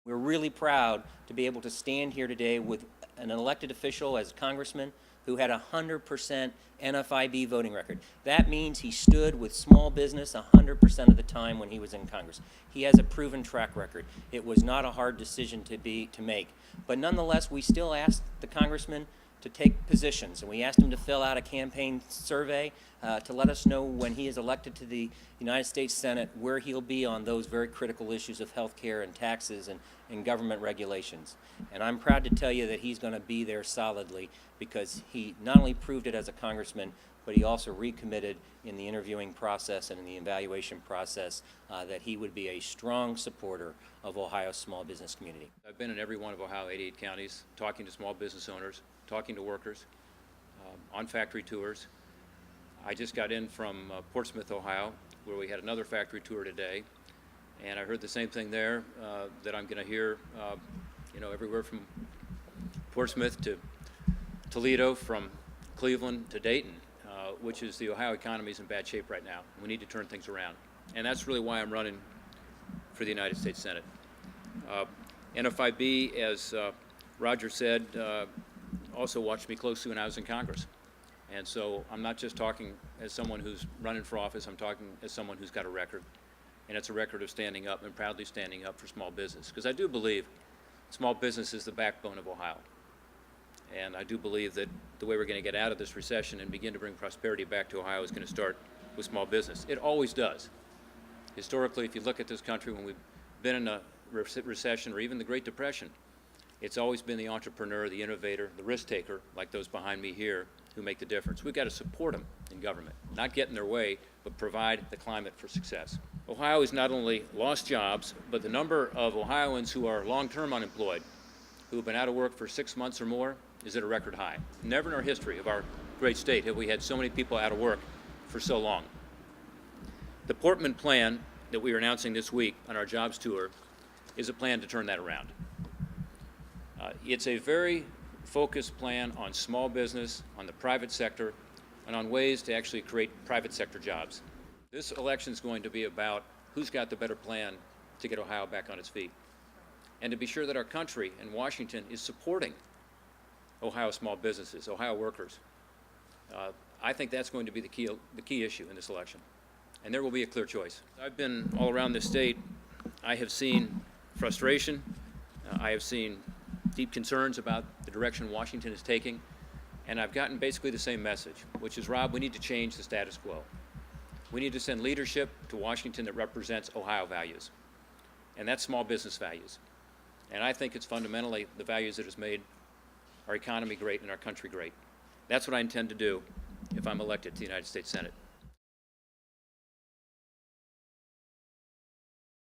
We're really proud to be able to stand here today with an elected official as a congressman who had a 100% NFIB voting record. That means he stood with small business 100% of the time when he was in Congress. He has a proven track record. It was not a hard decision to make. But nonetheless, we still asked the congressman to take positions, and we asked him to fill out a campaign survey to let us know when he is elected to the United States Senate where he'll be on those very critical issues of health care and taxes and government regulations. And I'm proud to tell you that he's going to be there solidly, because he not only proved it as a congressman, but he also recommitted in the interviewing process and in the evaluation process that he would be a strong supporter of Ohio's small business community. I've been in every one of Ohio 88 counties, talking to small business owners, talking to workers, on factory tours. I just got in from Portsmouth, Ohio, where we had another factory tour today, and I heard the same thing there that I'm going to hear, everywhere from Portsmouth to Toledo, from Cleveland to Dayton, which is the Ohio economy is in bad shape right now. We need to turn things around, and that's really why I'm running for the United States Senate. NFIB, as Roger said, also watched me closely when I was in Congress. And so I'm not just talking as someone who's running for office, I'm talking as someone who's got a record. And it's a record of standing up and proudly standing up for small business. Because I do believe small business is the backbone of Ohio. And I do believe that the way we're going to get out of this recession and begin to bring prosperity back to Ohio is going to start with small business. It always does. Historically, if you look at this country, when we've been in a recession or even the Great Depression, it's always been the entrepreneur, the innovator, the risk taker, like those behind me here, who make the difference. We've got to support them in government, not get in their way, but provide the climate for success. Ohio has not only lost jobs, but the number of Ohioans who are long-term unemployed, who have been out of work for 6 months or more, is at a record high. Never in our history of our great state have we had so many people out of work for so long. The Portman plan that we are announcing this week on our jobs tour is a plan to turn that around. It's a very focused plan on small business, on the private sector, and on ways to actually create private sector jobs. This election is going to be about who's got the better plan to get Ohio back on its feet, and to be sure that our country and Washington is supporting Ohio small businesses, Ohio workers. I think that's going to be the key issue in this election, and there will be a clear choice. I've been all around the state. I have seen frustration. I have seen deep concerns about the direction Washington is taking, and I've gotten basically the same message, which is, Rob, we need to change the status quo. We need to send leadership to Washington that represents Ohio values, and that's small business values. And I think it's fundamentally the values that has made our economy great and our country great. That's what I intend to do if I'm elected to the United States Senate.